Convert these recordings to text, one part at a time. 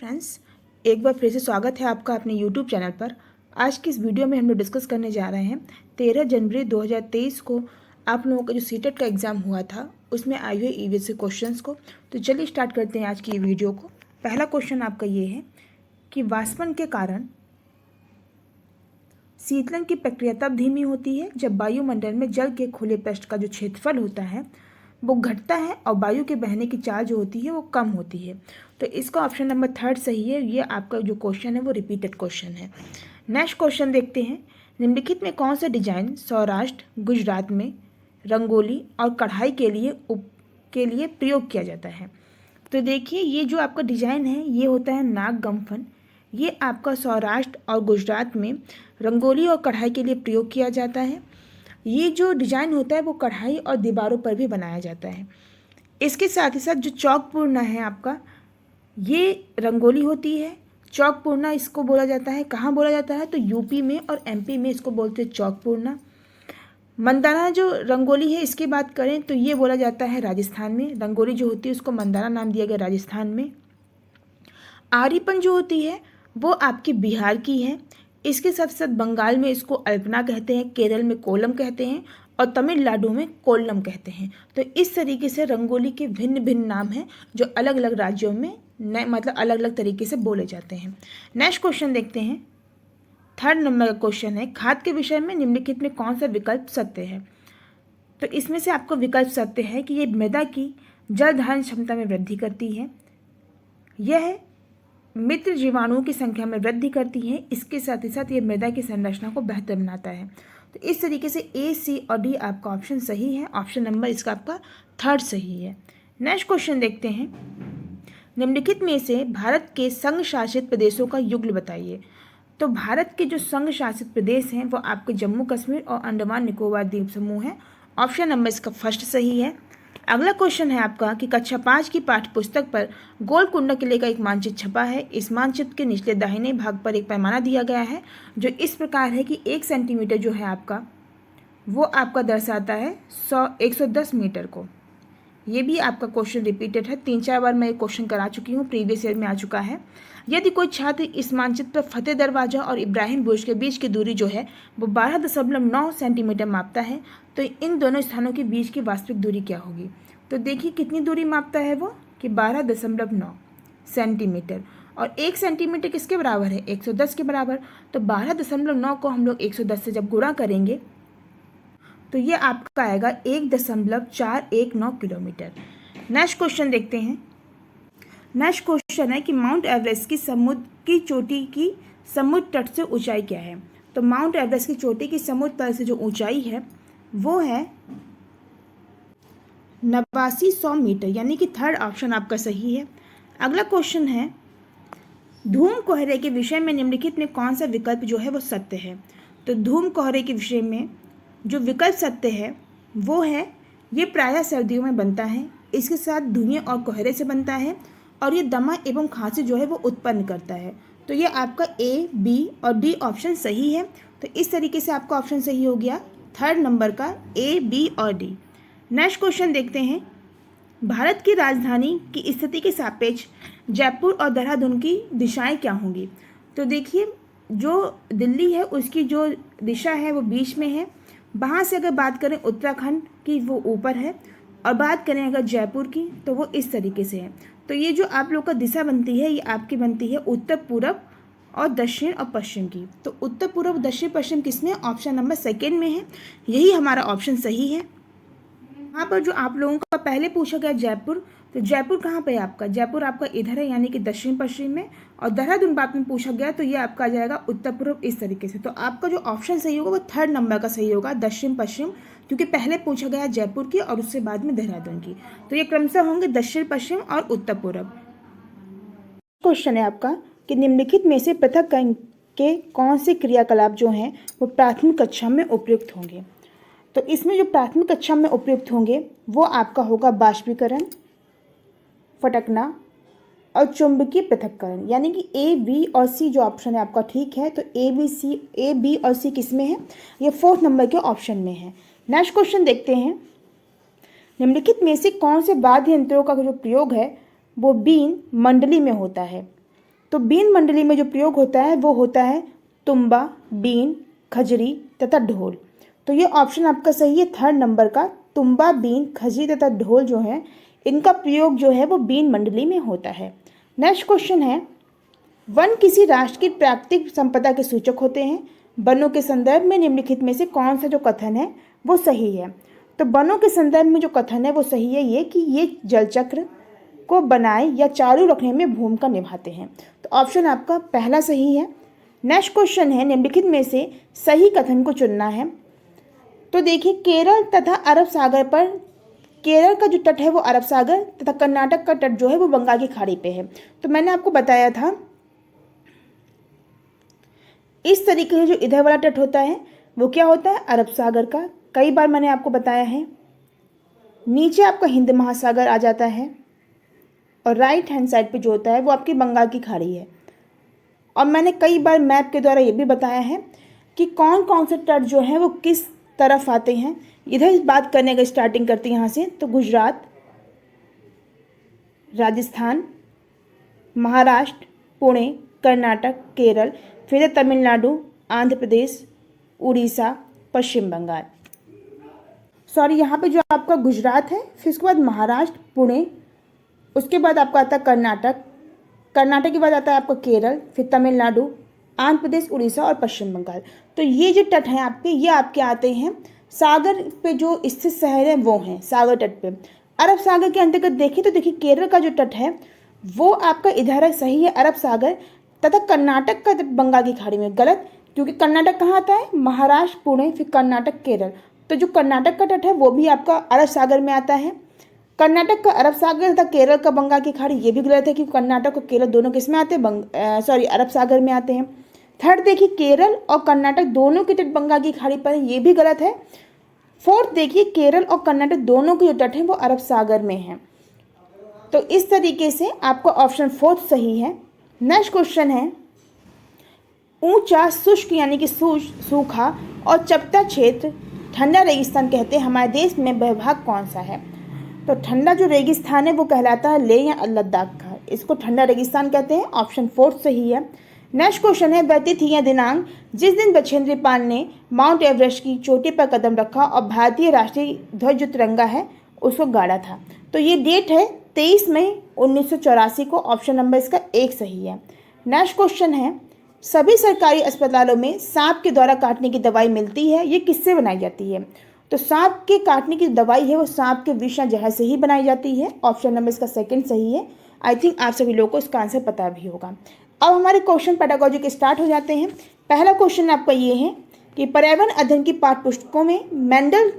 Friends, एक बार फिर से स्वागत है आपका अपने YouTube चैनल पर। आज की इस वीडियो में हम लोग डिस्कस करने जा रहे हैं 13 जनवरी 2023 को आप लोगों का जो सीटेट का एग्ज़ाम हुआ था उसमें आए हुए ईवीएस क्वेश्चंस को। तो चलिए स्टार्ट करते हैं आज की वीडियो को। पहला क्वेश्चन आपका ये है कि वाष्पन के कारण शीतलन की प्रक्रिया तब धीमी होती है जब वायुमंडल में जल के खुले पृष्ठ का जो क्षेत्रफल होता है वो घटता है और वायु के बहने की चाल जो होती है वो कम होती है। तो इसका ऑप्शन नंबर 3 सही है। ये आपका जो क्वेश्चन है वो रिपीटेड क्वेश्चन है। नेक्स्ट क्वेश्चन देखते हैं, निम्नलिखित में कौन सा डिजाइन सौराष्ट्र गुजरात में रंगोली और कढ़ाई के लिए प्रयोग किया जाता है। तो देखिए, ये जो आपका डिजाइन है ये होता है नाग गम्फन। ये आपका सौराष्ट्र और गुजरात में रंगोली और कढ़ाई के लिए प्रयोग किया जाता है। ये जो डिजाइन होता है वो कढ़ाई और दीवारों पर भी बनाया जाता है। इसके साथ ही साथ जो चौक पूर्णा है आपका, ये रंगोली होती है। चौक पूर्णा इसको बोला जाता है, कहाँ बोला जाता है तो यूपी में और एमपी में इसको बोलते हैं चौक पूर्णा। मंदाना जो रंगोली है इसकी बात करें तो ये बोला जाता है राजस्थान में। रंगोली जो होती है उसको मंदाना नाम दिया गया राजस्थान में। आरीपन जो होती है वो आपकी बिहार की है। इसके साथ साथ बंगाल में इसको अल्पना कहते हैं, केरल में कोलम कहते हैं और तमिलनाडु में कोल्लम कहते हैं। तो इस तरीके से रंगोली के भिन्न भिन्न नाम हैं जो अलग अलग राज्यों में मतलब अलग अलग तरीके से बोले जाते हैं। नेक्स्ट क्वेश्चन देखते हैं। 3rd नंबर का क्वेश्चन है, खाद के विषय में निम्नलिखित में कौन सा विकल्प सत्य है। तो इसमें से आपको विकल्प सत्य है कि ये मृदा की जल धारण क्षमता में वृद्धि करती है, यह मित्र जीवाणुओं की संख्या में वृद्धि करती है, इसके साथ ही साथ ये मृदा की संरचना को बेहतर बनाता है। तो इस तरीके से ए, सी और डी आपका ऑप्शन सही है। ऑप्शन नंबर इसका आपका 3rd सही है। नेक्स्ट क्वेश्चन देखते हैं, निम्नलिखित में से भारत के संघ शासित प्रदेशों का युग्ल बताइए। तो भारत के जो संघ शासित प्रदेश हैं वो आपके जम्मू कश्मीर और अंडमान निकोबार द्वीप समूह है। ऑप्शन नंबर इसका 1st सही है। अगला क्वेश्चन है आपका कि कक्षा 5 की पाठ्य पुस्तक पर गोलकुंडा किले का एक मानचित्र छपा है। इस मानचित्र के निचले दाहिने भाग पर एक पैमाना दिया गया है जो इस प्रकार है कि 1 सेंटीमीटर जो है आपका वो आपका दर्शाता है 110 मीटर को। ये भी आपका क्वेश्चन रिपीटेड है, 3-4 बार मैं ये क्वेश्चन करा चुकी हूँ, प्रीवियस ईयर में आ चुका है। यदि कोई छात्र इस मानचित्र पर फतेह दरवाजा और इब्राहिम बुर्ज के बीच की दूरी जो है वो 12.9 सेंटीमीटर मापता है तो इन दोनों स्थानों के बीच की वास्तविक दूरी क्या होगी। तो देखिए कितनी दूरी मापता है वो कि 12.9 सेंटीमीटर, और 1 सेंटीमीटर किसके बराबर है 110 के बराबर। तो 12.9 को हम लोग 110 से जब गुणा करेंगे तो ये आपका आएगा 1.419 किलोमीटर। नेक्स्ट क्वेश्चन देखते हैं। नेक्स्ट क्वेश्चन है कि माउंट एवरेस्ट की समुद्र की चोटी की समुद्र तट से ऊंचाई क्या है। तो माउंट एवरेस्ट की चोटी की समुद्र तल से जो ऊंचाई है वो है 8900 मीटर, यानी कि 3rd ऑप्शन आपका सही है। अगला क्वेश्चन है, धूम कोहरे के विषय में निम्नलिखित में कौन सा विकल्प जो है वो सत्य है। तो धूम कोहरे के विषय में जो विकल्प सत्य है वो है ये प्रायः सर्दियों में बनता है, इसके साथ धुएं और कोहरे से बनता है और ये दमा एवं खांसी जो है वो उत्पन्न करता है। तो ये आपका ए, बी और डी ऑप्शन सही है। तो इस तरीके से आपका ऑप्शन सही हो गया 3rd नंबर का ए, बी और डी। नेक्स्ट क्वेश्चन देखते हैं, भारत की राजधानी की स्थिति के सापेक्ष जयपुर और देहरादून की दिशाएं क्या होंगी। तो देखिए, जो दिल्ली है उसकी जो दिशा है वो बीच में है। वहाँ से अगर बात करें उत्तराखंड की वो ऊपर है, और बात करें अगर जयपुर की तो वो इस तरीके से है। तो ये जो आप लोग का दिशा बनती है ये आपकी बनती है उत्तर पूर्व और दक्षिण और पश्चिम की। तो उत्तर पूर्व दक्षिण पश्चिम किसमें, ऑप्शन नंबर 2 में है। यही हमारा ऑप्शन सही है। यहाँ पर जो आप लोगों का पहले पूछा गया जयपुर, तो जयपुर कहाँ पे है आपका, जयपुर आपका इधर है यानी कि दक्षिण पश्चिम में। और देहरादून बात में पूछा गया तो ये आपका आ जाएगा उत्तर पूर्व इस तरीके से। तो आपका जो ऑप्शन सही होगा वो 3rd नंबर का सही होगा, दक्षिण पश्चिम, क्योंकि पहले पूछा गया जयपुर की और उससे बाद में देहरादून की। तो ये क्रमशः होंगे दक्षिण पश्चिम और उत्तर पूर्व। क्वेश्चन है आपका कि निम्नलिखित में से पृथक्करण के कौन से क्रियाकलाप जो हैं वो प्राथमिक कक्षा में उपयुक्त होंगे। तो इसमें जो प्राथमिक कक्षा में उपयुक्त होंगे वो आपका होगा बाष्पीकरण, फटकना और चुंबकीय पृथक्करण, यानी कि ए, बी और सी जो ऑप्शन है आपका ठीक है। तो ए, बी और सी किस में है, ये 4th नंबर के ऑप्शन में है। नेक्स्ट क्वेश्चन देखते हैं, निम्नलिखित में से कौन से वाद्य यंत्रों का जो प्रयोग है वो बीन मंडली में होता है। तो बीन मंडली में जो प्रयोग होता है वो होता है तुम्बा, बीन, खजरी तथा ढोल। तो ये ऑप्शन आपका सही है, थर्ड नंबर का। तुम्बा, बीन, खजरी तथा ढोल जो है इनका प्रयोग जो है वो बीन मंडली में होता है। नेक्स्ट क्वेश्चन है, वन किसी राष्ट्र की प्राकृतिक संपदा के सूचक होते हैं। वनों के संदर्भ में निम्नलिखित में से कौन सा जो कथन है वो सही है। तो वनों के संदर्भ में जो कथन है वो सही है ये कि ये जलचक्र को बनाए या चालू रखने में भूमिका निभाते हैं। तो ऑप्शन आपका पहला सही है। नेक्स्ट क्वेश्चन है, निम्नलिखित में से सही कथन को चुनना है। तो देखिए, केरल तथा अरब सागर पर, केरल का जो तट है वो अरब सागर तथा कर्नाटक का तट जो है वो बंगाल की खाड़ी पे है। तो मैंने आपको बताया था इस तरीके से जो इधर वाला तट होता है वो क्या होता है, अरब सागर का। कई बार मैंने आपको बताया है। नीचे आपका हिंद महासागर आ जाता है और राइट हैंड साइड पे जो होता है वो आपकी बंगाल की खाड़ी है। और मैंने कई बार मैप के द्वारा ये भी बताया है कि कौन कौन से तट जो हैं वो किस तरफ आते हैं। इधर बात करने का स्टार्टिंग करते हैं यहाँ से, तो गुजरात, राजस्थान, महाराष्ट्र, पुणे, कर्नाटक, केरल, फिर तमिलनाडु, आंध्र प्रदेश, उड़ीसा, पश्चिम बंगाल। सॉरी, यहाँ पे जो आपका गुजरात है, फिर उसके बाद महाराष्ट्र, पुणे, उसके बाद आपका आता है कर्नाटक, कर्नाटक के बाद आता है आपका केरल, फिर तमिलनाडु, आंध्र प्रदेश, उड़ीसा और पश्चिम बंगाल। तो ये जो तट हैं आपके, ये आपके आते हैं सागर पे जो स्थित शहर हैं वो हैं सागर तट पे। अरब सागर के अंतर्गत देखें तो देखिए केरल का जो तट है वो आपका इधर है, सही है, अरब सागर। तथा कर्नाटक का बंगाल की खाड़ी में, गलत, क्योंकि कर्नाटक कहाँ आता है, महाराष्ट्र, पुणे, फिर कर्नाटक, केरल। तो जो कर्नाटक का तट है वो भी आपका अरब सागर में आता है। कर्नाटक का अरब सागर तथा केरल का बंगाल की खाड़ी, ये भी गलत है क्योंकि कर्नाटक और केरल दोनों किस में आते हैं, अरब सागर में आते हैं। थर्ड देखिए, केरल और कर्नाटक दोनों के तट बंगाल की खाड़ी पर है, ये भी गलत है। फोर्थ देखिए, केरल और कर्नाटक दोनों के जो तट हैं वो अरब सागर में हैं। तो इस तरीके से आपका ऑप्शन फोर्थ सही है। नेक्स्ट क्वेश्चन है, ऊंचा, शुष्क यानी कि सूखा और चपटा क्षेत्र ठंडा रेगिस्तान कहते हैं हमारे देश में वह भाग कौन सा है। तो ठंडा जो रेगिस्तान है वो कहलाता है लेह या लद्दाख का, इसको ठंडा रेगिस्तान कहते हैं। ऑप्शन फोर्थ सही है। नेक्स्ट क्वेश्चन है, वह तिथि या दिनांक जिस दिन बछेंद्री पाल ने माउंट एवरेस्ट की चोटी पर कदम रखा और भारतीय राष्ट्रीय ध्वज जो तिरंगा है उसको गाड़ा था। तो ये डेट है 23 मई 1984 को। ऑप्शन नंबर इसका 1 सही है। नेक्स्ट क्वेश्चन है, सभी सरकारी अस्पतालों में सांप के द्वारा काटने की दवाई मिलती है, ये किससे बनाई जाती है। तो सांप के काटने की दवाई है वो सांप के विष या जहर से ही बनाई जाती है। ऑप्शन नंबर इसका 2 सही है। आई थिंक आप सभी लोगों को इसका आंसर पता भी होगा। अब हमारे क्वेश्चन पेडागोजी के स्टार्ट हो जाते हैं। पहला क्वेश्चन आपका ये है कि पर्यावरण अध्ययन की पाठ्य पुस्तकों में मेंडल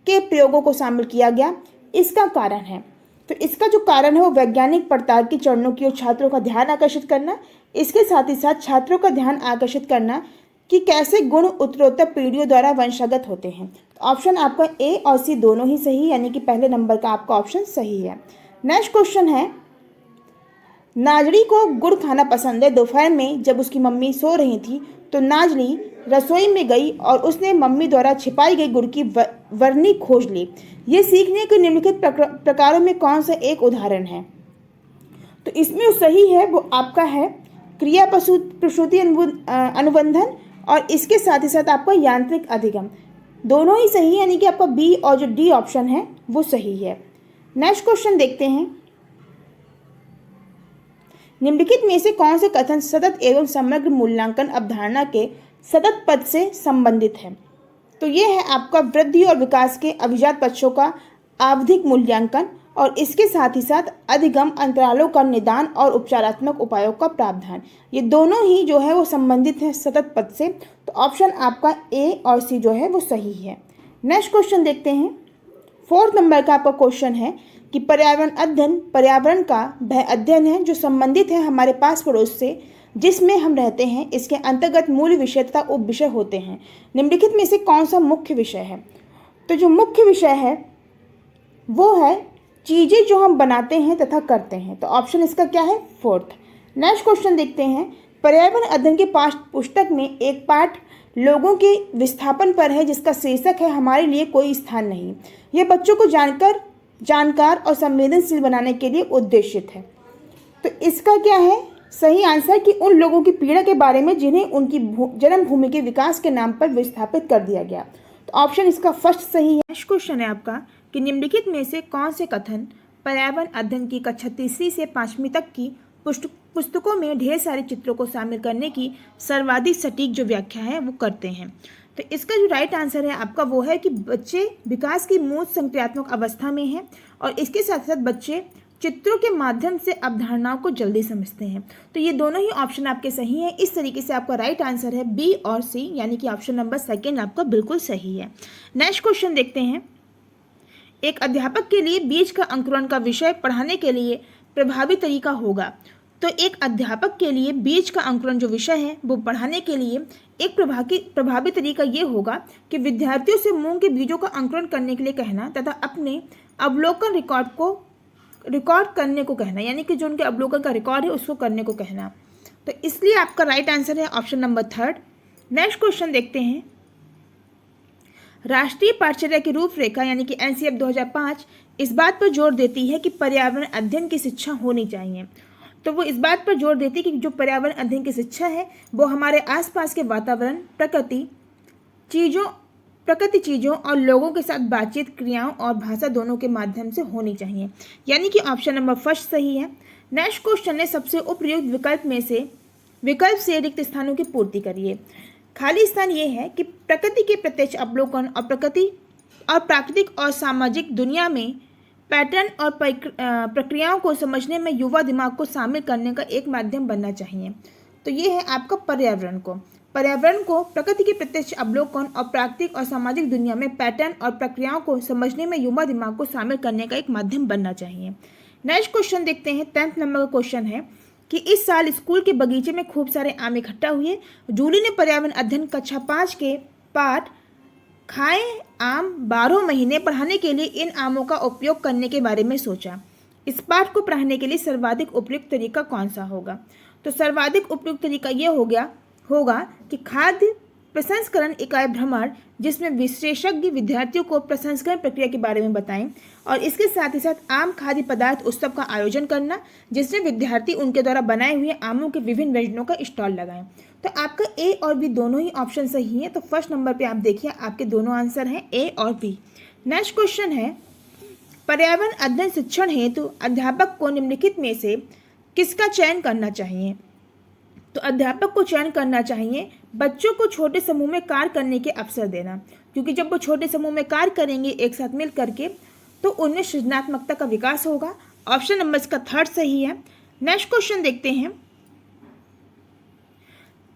के प्रयोगों को शामिल किया गया, इसका कारण है। तो इसका जो कारण है वो वैज्ञानिक पड़ताल की चरणों की ओर छात्रों का ध्यान आकर्षित करना, इसके साथ ही साथ छात्रों का ध्यान आकर्षित करना कि कैसे गुण उत्तरोत्तर पीढ़ियों द्वारा वंशागत होते हैं। तो ऑप्शन आपका ए और सी दोनों ही सही, यानी कि पहले नंबर का आपका ऑप्शन सही है। नेक्स्ट क्वेश्चन है, नाजड़ी को गुड़ खाना पसंद है। दोपहर में जब उसकी मम्मी सो रही थी तो नाजड़ी रसोई में गई और उसने मम्मी द्वारा छिपाई गई गुड़ की वर्णी खोज ली। ये सीखने के निम्नलिखित प्रकारों में कौन सा एक उदाहरण है। तो इसमें जो सही है वो आपका है क्रिया प्रसूति अनुबंधन और इसके साथ ही साथ आपका यांत्रिक अधिगम, दोनों ही सही है, यानी कि आपका बी और जो डी ऑप्शन है वो सही है। नेक्स्ट क्वेश्चन देखते हैं, निम्नलिखित में से कौन से कथन सतत एवं समग्र मूल्यांकन अवधारणा के सतत पद से संबंधित है। तो ये है आपका वृद्धि और विकास के अभिजात पक्षों का आवधिक मूल्यांकन और इसके साथ ही साथ अधिगम अंतरालों का निदान और उपचारात्मक उपायों का प्रावधान, ये दोनों ही जो है वो संबंधित है सतत पद से। तो ऑप्शन आपका ए और सी जो है वो सही है। नेक्स्ट क्वेश्चन देखते हैं, 4th नंबर का आपका क्वेश्चन है कि पर्यावरण अध्ययन पर्यावरण का वह अध्ययन है जो संबंधित है हमारे पास पड़ोस से जिसमें हम रहते हैं, इसके अंतर्गत मूल विषय तथा उप विषय होते हैं। निम्नलिखित में से कौन सा मुख्य विषय है। तो जो मुख्य विषय है वो है चीज़ें जो हम बनाते हैं तथा करते हैं। तो ऑप्शन इसका क्या है, 4th। नेक्स्ट क्वेश्चन देखते हैं, पर्यावरण अध्ययन के पाठ्य पुस्तक में एक पाठ लोगों के विस्थापन पर है जिसका शीर्षक है हमारे लिए कोई स्थान नहीं। यह बच्चों को जानकार और संवेदनशील बनाने के लिए उद्देशित है। तो इसका क्या है, सही आंसर कि उन लोगों की पीड़ा के बारे में जिन्हें उनकी जन्मभूमि के विकास के नाम पर विस्थापित कर दिया गया। तो ऑप्शन इसका फर्स्ट सही है। नेक्स्ट क्वेश्चन है आपका कि निम्नलिखित में से कौन से कथन पर्यावरण अध्ययन की कक्षा तीसरी से पांचवी तक की पुस्तकों में ढेर सारे चित्रों को शामिल करने की सर्वाधिक सटीक जो व्याख्या है वो करते हैं। तो इसका जो राइट आंसर है आपका वो है कि बच्चे विकास की मूल संक्रियात्मक अवस्था में हैं और इसके साथ साथ बच्चे चित्रों के माध्यम से अवधारणाओं को जल्दी समझते हैं। तो ये दोनों ही ऑप्शन आपके सही हैं। इस तरीके से आपका राइट आंसर है बी और सी, यानी कि ऑप्शन नंबर सेकेंड आपका बिल्कुल सही है। नेक्स्ट क्वेश्चन देखते हैं। एक अध्यापक के लिए बीज का अंकुरण का विषय पढ़ाने के लिए प्रभावी तरीका होगा। तो एक अध्यापक के लिए बीज का अंकुरण जो विषय है वो पढ़ाने के लिए एक प्रभावी तरीका ये होगा कि विद्यार्थियों से मूंग के बीजों का अंकुरण करने के लिए कहना तथा अपने अवलोकन रिकॉर्ड करने को कहना, यानी कि जो उनके अवलोकन का रिकॉर्ड है उसको करने को कहना। तो इसलिए आपका राइट आंसर है option number third. Next question देखते हैं। राष्ट्रीय पाठ्यचर्या की रूपरेखा यानी कि एनसीएफ 2005 इस बात पर जोर देती है कि पर्यावरण अध्ययन की शिक्षा होनी चाहिए। तो वो इस बात पर जोर देती है कि जो पर्यावरण अध्ययन की शिक्षा है वो हमारे आसपास के वातावरण, प्रकृति चीज़ों और लोगों के साथ बातचीत, क्रियाओं और भाषा दोनों के माध्यम से होनी चाहिए, यानी कि ऑप्शन नंबर फर्स्ट सही है। नेक्स्ट क्वेश्चन है सबसे उपयुक्त विकल्प से रिक्त स्थानों की पूर्ति करिए। खाली स्थान ये है कि प्रकृति के प्रत्यक्ष अवलोकन और प्राकृतिक और सामाजिक दुनिया में पैटर्न और प्रक्रियाओं को समझने में युवा दिमाग को शामिल करने का एक माध्यम बनना चाहिए। तो ये है आपका पर्यावरण को प्रकृति के प्रत्यक्ष अवलोकन और प्राकृतिक और सामाजिक दुनिया में पैटर्न और प्रक्रियाओं को समझने में युवा दिमाग को शामिल करने का एक माध्यम बनना चाहिए। नेक्स्ट क्वेश्चन देखते हैं। 10th नंबर का क्वेश्चन है कि इस साल स्कूल के बगीचे में खूब सारे आम इकट्ठा हुए। जूली ने पर्यावरण अध्ययन कक्षा 5 के पाठ खाए आम 12 महीने पढ़ाने के लिए इन आमों का उपयोग करने के बारे में सोचा। इस पाठ को पढ़ाने के लिए सर्वाधिक उपयुक्त तरीका कौन सा होगा? तो सर्वाधिक उपयुक्त तरीका ये होगा कि खाद्य प्रसंस्करण इकाई भ्रमण, जिसमें विशेषज्ञ विद्यार्थियों को प्रसंस्करण प्रक्रिया के बारे में बताएं, और इसके साथ ही साथ आम खाद्य पदार्थ उत्सव का आयोजन करना, जिसमें विद्यार्थी उनके द्वारा बनाए हुए आमों के विभिन्न व्यंजनों का स्टॉल लगाएं। तो आपका ए और बी दोनों ही ऑप्शन सही है। तो फर्स्ट नंबर पे आप देखिए आपके दोनों आंसर हैं ए और बी। नेक्स्ट क्वेश्चन है पर्यावरण अध्ययन शिक्षण हेतु अध्यापक को निम्नलिखित में से किसका चयन करना चाहिए? तो अध्यापक को चयन करना चाहिए बच्चों को छोटे समूह में कार्य करने के अवसर देना, क्योंकि जब वो छोटे समूह में कार्य करेंगे एक साथ मिल करके तो उनमें सृजनात्मकता का विकास होगा। ऑप्शन नंबर इसका थर्ड सही है। नेक्स्ट क्वेश्चन देखते हैं।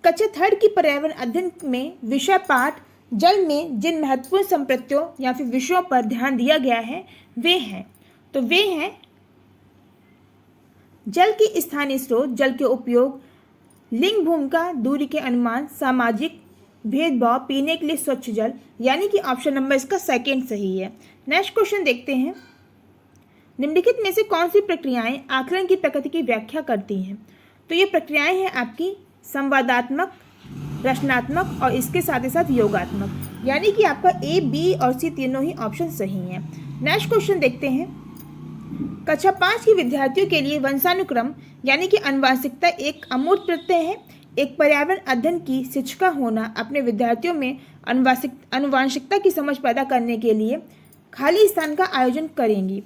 कक्षा थर्ड की पर्यावरण अध्ययन में विषय पाठ जल में जिन महत्वपूर्ण संप्रत्यों या फिर विषयों पर ध्यान दिया गया है वे हैं जल के स्थानीय स्रोत, जल के उपयोग, लिंग भूमिका, दूरी के अनुमान, सामाजिक भेदभाव, पीने के लिए स्वच्छ जल, यानी कि ऑप्शन नंबर इसका सेकेंड सही है। नेक्स्ट क्वेश्चन देखते हैं। निम्नलिखित में से कौन सी प्रक्रियाएं आकलन की प्रकृति की व्याख्या करती हैं? तो ये प्रक्रियाएं हैं आपकी संवादात्मक, रचनात्मक और इसके साथ ही साथ योगात्मक, यानी कि आपका ए, बी और सी तीनों ही ऑप्शन सही हैं। नेक्स्ट क्वेश्चन देखते हैं। कक्षा 5 के विद्यार्थियों के लिए वंशानुक्रम यानी कि आनुवंशिकता एक अमूर्त प्रत्यय है। एक पर्यावरण अध्ययन की शिक्षिका होना अपने विद्यार्थियों में आनुवंशिकता की समझ पैदा करने के लिए खाली स्थान का आयोजन करेंगी।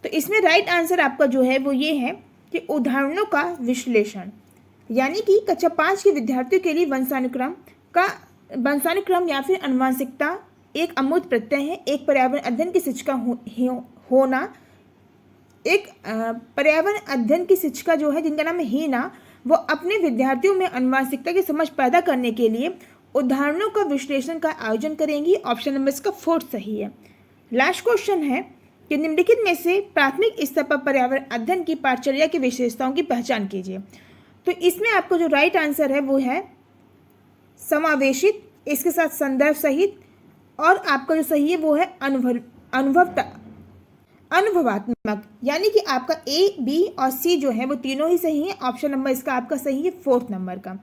तो इसमें राइट आंसर आपका जो है वो ये है कि उदाहरणों का विश्लेषण, यानी कि कक्षा 5 के विद्यार्थियों के लिए वंशानुक्रम या फिर आनुवंशिकता एक अमूर्त प्रत्यय है। एक पर्यावरण अध्ययन की शिक्षिका होना, एक पर्यावरण अध्ययन की शिक्षिका जो है जिनका नाम है हीना, वो अपने विद्यार्थियों में आनुवंशिकता की समझ पैदा करने के लिए उदाहरणों का विश्लेषण का आयोजन करेंगी। ऑप्शन नंबर इसका फोर्थ सही है। लास्ट क्वेश्चन है कि निम्नलिखित में से प्राथमिक स्तर पर पर्यावरण अध्ययन की पाठचर्या की विशेषताओं की पहचान कीजिए। तो इसमें आपको जो राइट आंसर है वो है समावेशित, इसके साथ संदर्भ सहित, और आपका जो सही है वो है अनुभवात्मक, यानी कि आपका ए, बी और सी जो है वो तीनों ही सही है। ऑप्शन नंबर इसका आपका सही है फोर्थ नंबर का।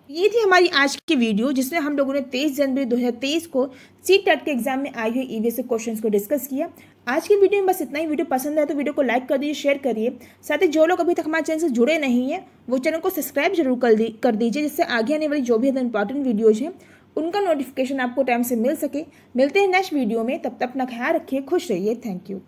ये थी हमारी आज की वीडियो जिसमें हम लोगों ने 23 जनवरी 2023 को सी टेट के एग्जाम में आए हुए ईवीएस क्वेश्चंस को डिस्कस किया। आज की वीडियो में बस इतना ही। वीडियो पसंद आए तो वीडियो को लाइक कर दीजिए, शेयर करिए। साथ ही जो लोग अभी तक हमारे चैनल से जुड़े नहीं हैं वो चैनल को सब्सक्राइब जरूर कर दीजिए, जिससे आगे आने वाली जो भी इंपॉर्टेंट वीडियोज़ हैं उनका नोटिफिकेशन आपको टाइम से मिल सके। मिलते हैं नेक्स्ट वीडियो में, तब तक अपना ख्याल रखिए, खुश रहिए। Thank you.